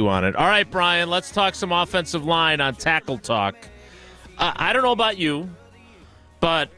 on it. All right, Brian, let's talk some offensive line on Tackle Talk. I don't know about you, but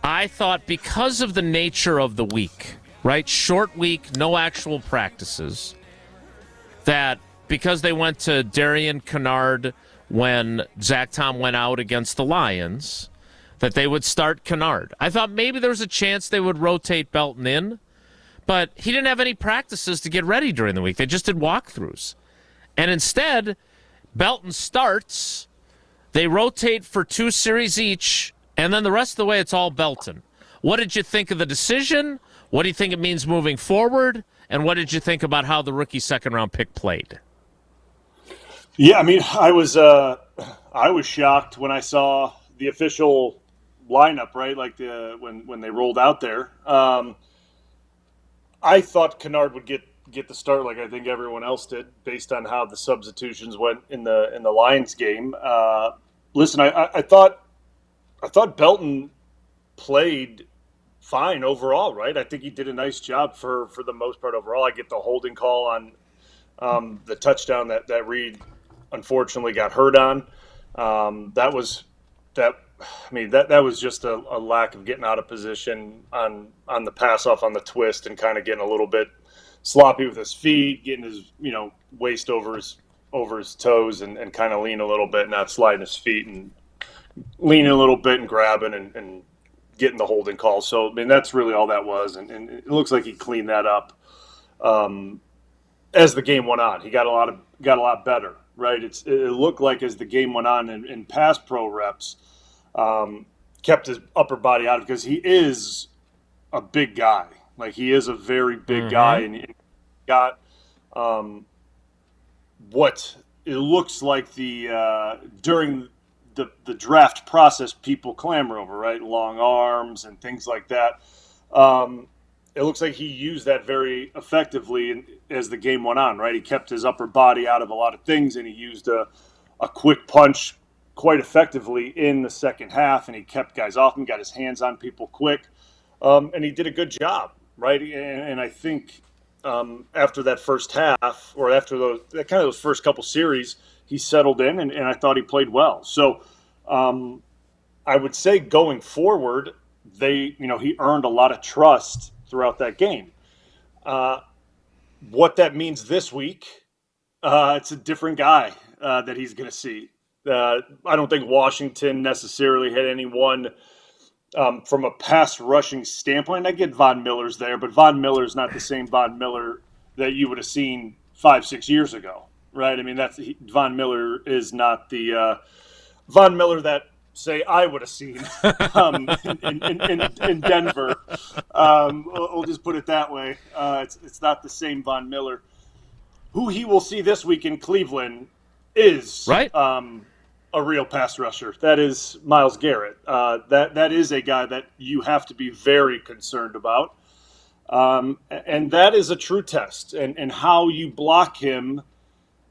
I thought because of the nature of the week, right? Short week, no actual practices, that because they went to Darian Kennard when Zach Tom went out against the Lions, that they would start Kennard. I thought maybe there was a chance they would rotate Belton in, but he didn't have any practices to get ready during the week. They just did walkthroughs. And instead, Belton starts, they rotate for 2 series each, and then the rest of the way it's all Belton. What did you think of the decision? What do you think it means moving forward? And what did you think about how the rookie second-round pick played? Yeah, I mean, I was shocked when I saw the official lineup, right? Like when they rolled out there. I thought Kennard would get the start, like I think everyone else did, based on how the substitutions went in the Lions game. Listen, I thought Belton played fine overall, right? I think he did a nice job for the most part overall. I get the holding call on the touchdown that Reed unfortunately got hurt on. That was just a lack of getting out of position on the pass off on the twist and kind of getting a little bit sloppy with his feet, getting his waist over his toes and kind of lean a little bit, not sliding his feet and leaning a little bit and grabbing and getting the holding call. So I mean that's really all that was, and it looks like he cleaned that up as the game went on. He got a lot better, right? It looked like as the game went on in pass pro reps, kept his upper body out because he is a big guy. Like he is a very big guy, and he got what it looks like during the draft process people clamor over, right? Long arms and things like that. It looks like he used that very effectively as the game went on, right? He kept his upper body out of a lot of things, and he used a quick punch quite effectively in the second half, and he kept guys off and got his hands on people quick, and he did a good job, right? And I think after that first half, or after those first couple series, he settled in, and I thought he played well. So I would say going forward, he earned a lot of trust throughout that game. What that means this week, it's a different guy that he's going to see. I don't think Washington necessarily had anyone from a pass rushing standpoint. I get Von Miller's there, but Von Miller's not the same Von Miller that you would have seen 5-6 years ago, right? I mean, Von Miller is not the Von Miller that, say, I would have seen in Denver. We'll just put it that way. It's not the same Von Miller. Who he will see this week in Cleveland is right. A real pass rusher. That is Myles Garrett. That is a guy that you have to be very concerned about. And that is a true test. And how you block him,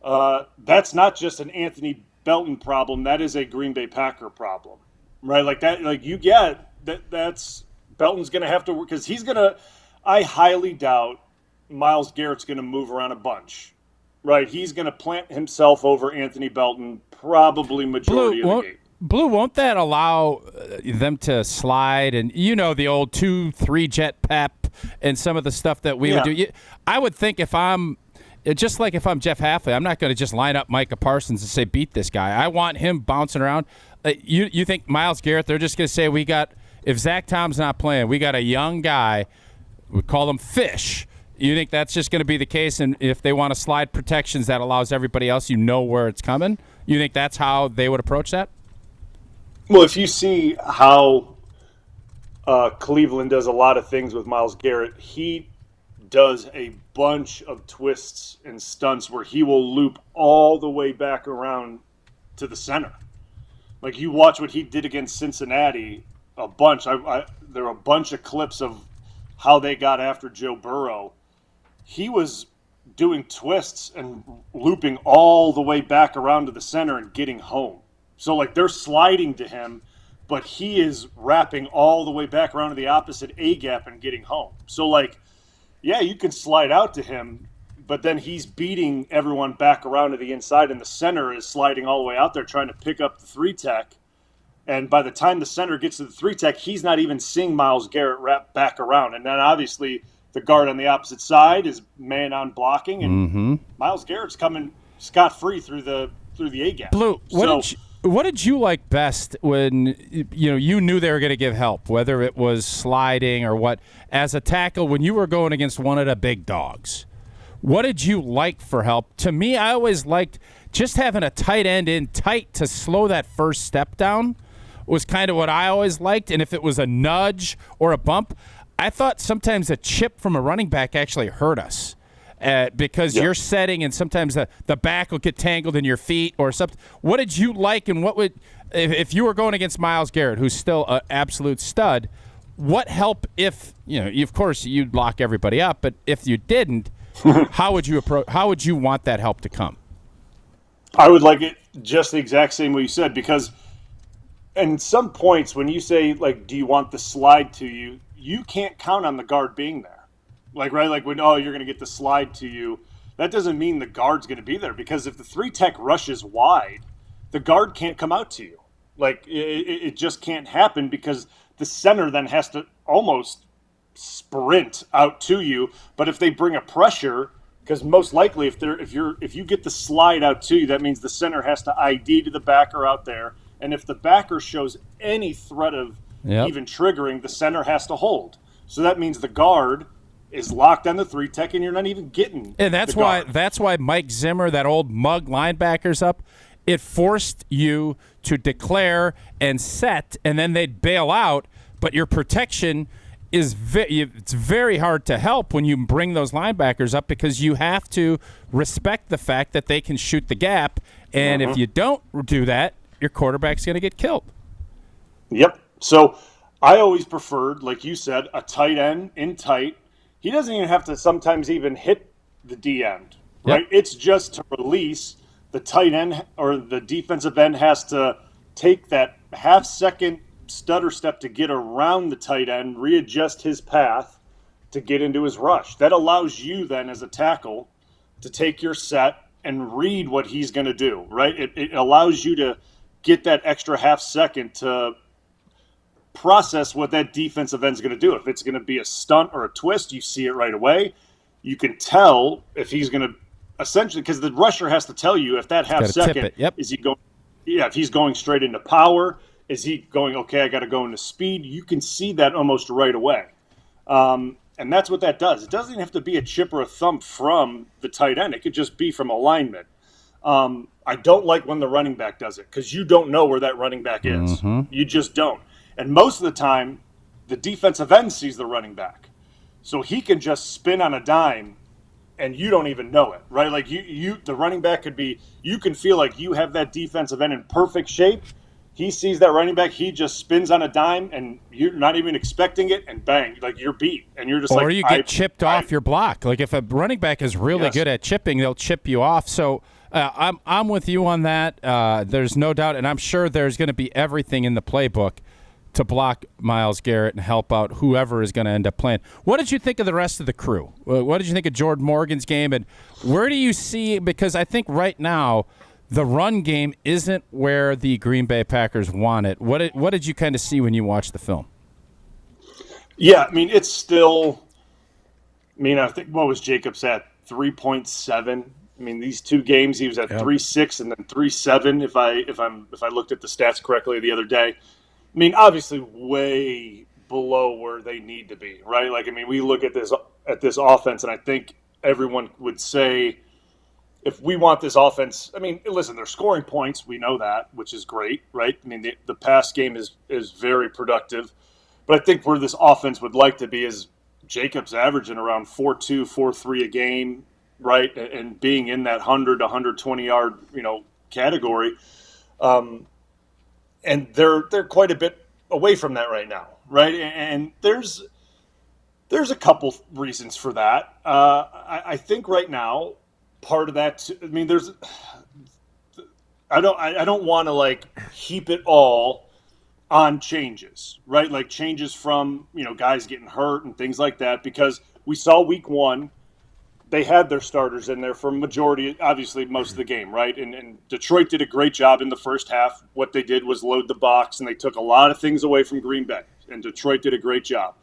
that's not just an Anthony Belton problem. That is a Green Bay Packer problem, right? Like that, like you get that's Belton's going to have to work because I highly doubt Myles Garrett's going to move around a bunch, right? He's going to plant himself over Anthony Belton probably majority of the game. Blue, won't that allow them to slide and, the old 2-3 jet pep and some of the stuff that we would do? I would think if I'm Jeff Halfley, I'm not going to just line up Micah Parsons and say, beat this guy. I want him bouncing around. You think Myles Garrett, they're just going to say, if Zach Tom's not playing, we got a young guy, we call him Fish. You think that's just going to be the case, and if they want to slide protections that allows everybody else, where it's coming? You think that's how they would approach that? Well, if you see how Cleveland does a lot of things with Myles Garrett, he does a bunch of twists and stunts where he will loop all the way back around to the center. Like you watch what he did against Cincinnati a bunch. There are a bunch of clips of how they got after Joe Burrow. He was doing twists and looping all the way back around to the center and getting home. So like they're sliding to him, but he is wrapping all the way back around to the opposite A gap and getting home. So like, yeah, you can slide out to him, but then he's beating everyone back around to the inside, and the center is sliding all the way out there trying to pick up the 3-tech. And by the time the center gets to the 3-tech, he's not even seeing Myles Garrett wrap back around. And then obviously the guard on the opposite side is man on blocking, and Myles Garrett's coming scot-free through the A-gap. Blue, what did you like best when you knew they were going to give help, whether it was sliding or what, as a tackle when you were going against one of the big dogs? What did you like for help? To me, I always liked just having a tight end in tight to slow that first step down was kind of what I always liked. And if it was a nudge or a bump, I thought sometimes a chip from a running back actually hurt us. Because you're setting, and sometimes the back will get tangled in your feet or something. What did you like, and what would if you were going against Myles Garrett, who's still an absolute stud? What help if of course you'd lock everybody up, but if you didn't, how would you approach? How would you want that help to come? I would like it just the exact same way you said, because in some points when you say like, do you want the slide to you? You can't count on the guard being there. Like when you're going to get the slide to you, that doesn't mean the guard's going to be there, because if the 3-tech rushes wide, the guard can't come out to you. Like it just can't happen, because the center then has to almost sprint out to you. But if they bring a pressure, because most likely if you get the slide out to you, that means the center has to ID to the backer out there, and if the backer shows any threat of even triggering, the center has to hold. So that means the guard is locked on the 3-tech, and you're not even getting. And that's why Mike Zimmer, that old mug linebacker's up. It forced you to declare and set, and then they'd bail out. But your protection is it's very hard to help when you bring those linebackers up, because you have to respect the fact that they can shoot the gap, and if you don't do that, your quarterback's going to get killed. Yep. So I always preferred, like you said, a tight end in tight. He doesn't even have to sometimes even hit the D end, right? Yep. It's just to release the tight end, or the defensive end has to take that half-second stutter step to get around the tight end, readjust his path to get into his rush. That allows you then as a tackle to take your set and read what he's going to do, right? It allows you to get that extra half-second to process what that defensive end is going to do. If it's going to be a stunt or a twist, you see it right away. You can tell if he's going to essentially, because the rusher has to tell you if that half second is he going. Yeah, if he's going straight into power, is he going? Okay, I got to go into speed. You can see that almost right away, and that's what that does. It doesn't have to be a chip or a thump from the tight end. It could just be from alignment. I don't like when the running back does it, because you don't know where that running back is. You just don't. And most of the time, the defensive end sees the running back. So he can just spin on a dime, and you don't even know it, right? Like the running back could be, you can feel like you have that defensive end in perfect shape. He sees that running back, he just spins on a dime, and you're not even expecting it, and bang, like you're beat. And you're just or you get chipped off your block. Like if a running back is really good at chipping, they'll chip you off. So I'm with you on that. There's no doubt, and I'm sure there's going to be everything in the playbook to block Myles Garrett and help out whoever is going to end up playing. What did you think of the rest of the crew? What did you think of Jordan Morgan's game? And where do you see, because I think right now the run game isn't where the Green Bay Packers want it. What did you kind of see when you watched the film? Yeah, I mean, it's still – I think what was Jacobs at, 3.7? I mean, these two games he was at 3.6 and then 3.7 if I looked at the stats correctly the other day. I mean, obviously way below where they need to be, right? Like, I mean, we look at this offense, and I think everyone would say if we want this offense, I mean, listen, they're scoring points. We know that, which is great, right? I mean, the pass game is very productive. But I think where this offense would like to be is Jacobs averaging around 4.2, 4.3 a game, right? And being in that 100 to 120-yard, category. And they're quite a bit away from that right now, right? And there's a couple reasons for that. I think right now, part of that, I mean, I don't want to like heap it all on changes, right? Like changes from guys getting hurt and things like that, because we saw week one, they had their starters in there for majority, obviously most of the game, right? And Detroit did a great job in the first half. What they did was load the box, and they took a lot of things away from Green Bay, and Detroit did a great job.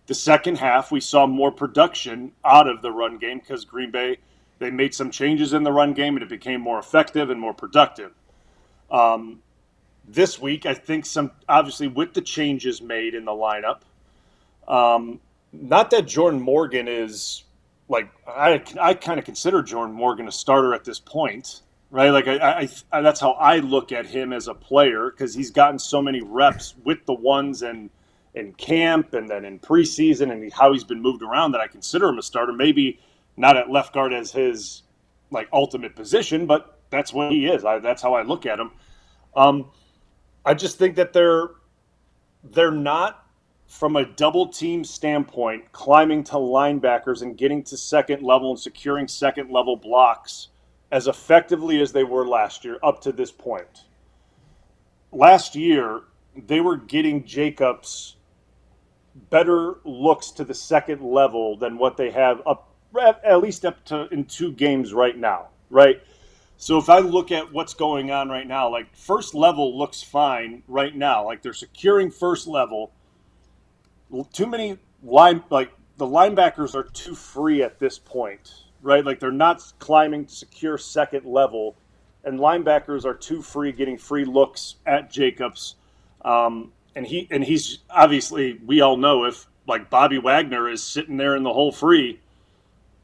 The second half, we saw more production out of the run game because Green Bay, they made some changes in the run game, and it became more effective and more productive. This week, I think obviously with the changes made in the lineup, not that Jordan Morgan is like I kind of consider Jordan Morgan a starter at this point, right? Like I that's how I look at him as a player because he's gotten so many reps with the ones and in camp and then in preseason and how he's been moved around that I consider him a starter. Maybe not at left guard as his like ultimate position, but that's what he is. That's how I look at him. I just think that they're not, from a double team standpoint, climbing to linebackers and getting to second level and securing second level blocks as effectively as they were last year up to this point. Last year, they were getting Jacobs better looks to the second level than what they have at least up to in 2 games right now, right? So if I look at what's going on right now, like first level looks fine right now. Like they're securing first level. Too many the linebackers are too free at this point, right? Like they're not climbing to secure second level, and linebackers are too free, getting free looks at Jacobs. And he's obviously, we all know if like Bobby Wagner is sitting there in the hole free,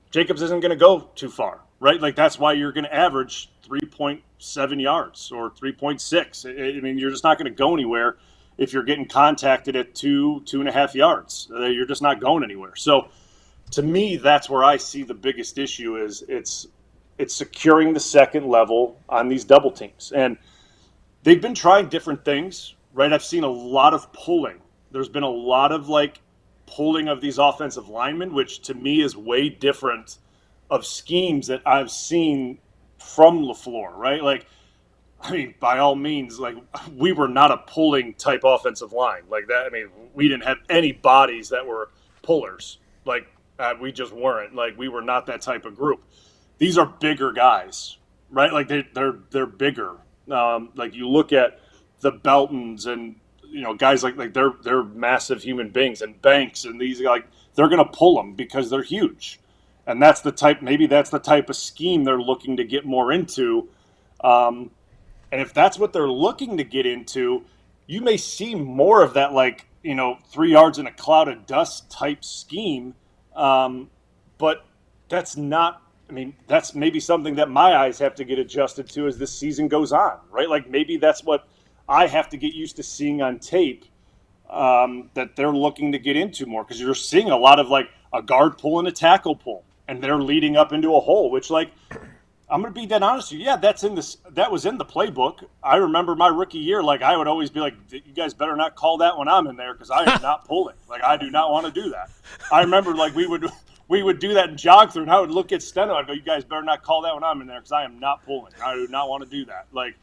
Jacobs isn't going to go too far, right? Like that's why you're going to average 3.7 yards or 3.6. I mean, you're just not going to go anywhere if you're getting contacted at 2.5 yards. You're just not going anywhere. So to me, that's where I see the biggest issue is it's securing the second level on these double teams. And they've been trying different things, right? I've seen a lot of pulling. There's been a lot of like pulling of these offensive linemen, which to me is way different of schemes that I've seen from LaFleur, right? Like, I mean, by all means, like we were not a pulling type offensive line like that. I mean, we didn't have any bodies that were pullers. Like we just weren't. Like we were not that type of group. These are bigger guys, right? Like they're bigger. Like you look at the Beltons and guys like they're massive human beings, and Banks and these like they're gonna pull them because they're huge, and that's the type of scheme they're looking to get more into. And if that's what they're looking to get into, you may see more of that, like, 3 yards in a cloud of dust type scheme. But that's not, that's maybe something that my eyes have to get adjusted to as this season goes on, right? Like maybe that's what I have to get used to seeing on tape that they're looking to get into more, because you're seeing a lot of like a guard pull and a tackle pull, and they're leading up into a hole, which like, I'm going to be dead honest with you. Yeah, that was in the playbook. I remember my rookie year, like I would always be like, you guys better not call that when I'm in there because I am not pulling. Like I do not want to do that. I remember like we would do that and jog through, and I would look at Steno. I'd go, you guys better not call that when I'm in there because I am not pulling. I do not want to do that. Like,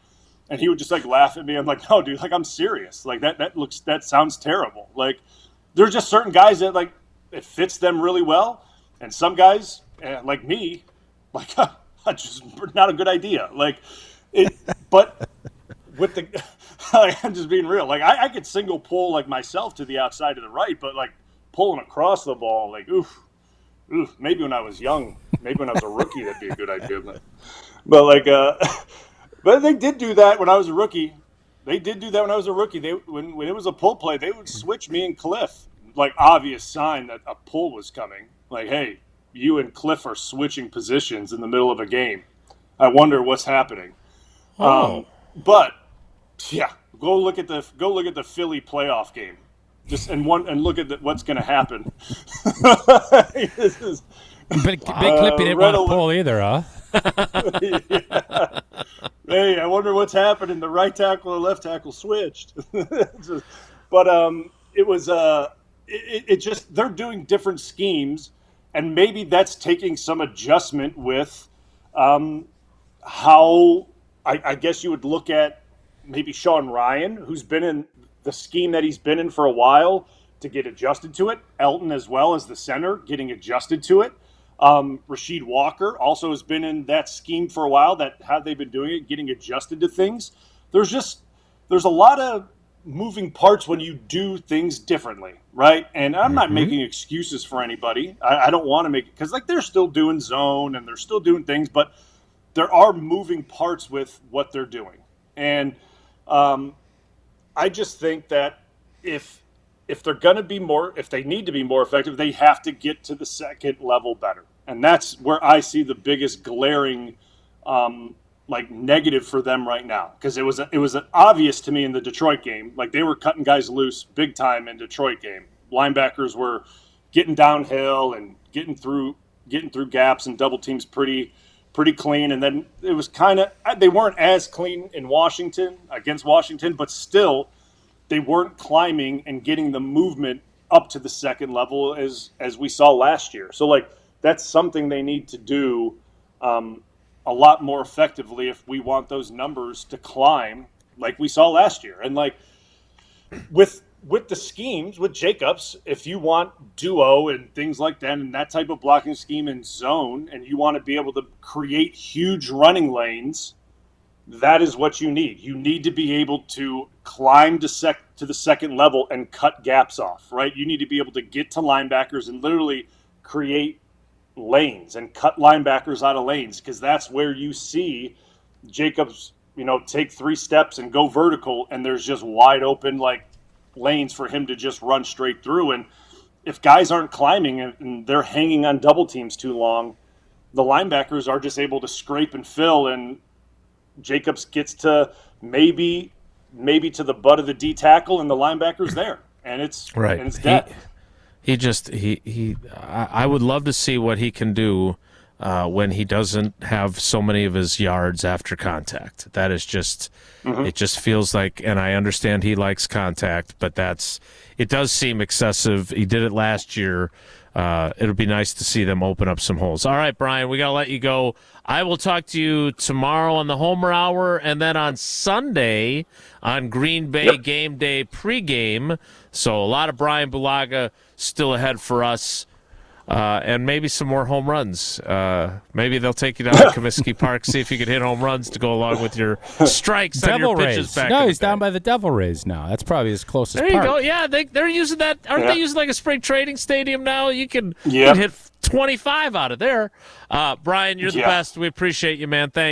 and he would just like laugh at me. I'm like, no, dude, like I'm serious. Like that sounds terrible. Like there's just certain guys that like it fits them really well, and some guys like me, like. Just not a good idea. Like it, but with the, I'm just being real. Like I could single pull like myself to the outside of the right, but like pulling across the ball, like oof. Maybe when I was young, maybe when I was a rookie, that'd be a good idea. But like, but they did do that when I was a rookie. They when it was a pull play, they would switch me and Cliff. Like obvious sign that a pull was coming. Like hey. You and Cliff are switching positions in the middle of a game. I wonder what's happening. Oh. But yeah, go look at the Philly playoff game. And look at what's going to happen. This is, Big Clip, he didn't want to pull either, huh? Yeah. Hey, I wonder what's happening. The right tackle or left tackle switched. But it was it just they're doing different schemes. And maybe that's taking some adjustment with how I guess you would look at maybe Sean Ryan, who's been in the scheme that he's been in for a while, to get adjusted to it. Elton as well as the center getting adjusted to it. Rasheed Walker also has been in that scheme for a while. That how they've been doing it, getting adjusted to things. There's a lot of moving parts when you do things differently, right? And I'm not making excuses for anybody. I don't want to make it because like they're still doing zone and they're still doing things, but there are moving parts with what they're doing. And I just think that if they're going to be more, if they need to be more effective, they have to get to the second level better. And that's where I see the biggest glaring negative for them right now. Because it was obvious to me in the Detroit game, like they were cutting guys loose big time in Detroit game. Linebackers were getting downhill and getting through gaps and double teams pretty clean. And then it was they weren't as clean in against Washington, but still they weren't climbing and getting the movement up to the second level as we saw last year. So like that's something they need to do a lot more effectively if we want those numbers to climb like we saw last year. And like with the schemes with Jacobs, if you want duo and things like that and that type of blocking scheme in zone and you want to be able to create huge running lanes, that is what you need. You need to be able to climb to the second level and cut gaps off, right? You need to be able to get to linebackers and literally create lanes and cut linebackers out of lanes, because that's where you see Jacobs, take 3 steps and go vertical, and there's just wide open like lanes for him to just run straight through. And if guys aren't climbing and they're hanging on double teams too long, the linebackers are just able to scrape and fill, and Jacobs gets to maybe to the butt of the D tackle, and the linebacker's there, and it's right. And it's dead. I would love to see what he can do when he doesn't have so many of his yards after contact. That is just, it just feels like, and I understand he likes contact, but it does seem excessive. He did it last year. It'll be nice to see them open up some holes. All right, Bryan, we got to let you go. I will talk to you tomorrow on the Homer Hour, and then on Sunday on Green Bay Game Day pregame. So a lot of Bryan Bulaga still ahead for us, and maybe some more home runs. Maybe they'll take you down to Comiskey Park, see if you can hit home runs to go along with your strikes on your pitches back. No, he's down by the Devil Rays now. That's probably his closest There you park. go. Yeah, they're using that. Aren't they using like a spring training stadium now? You can hit 25 out of there. Bryan, you're the best. We appreciate you, man. Thanks.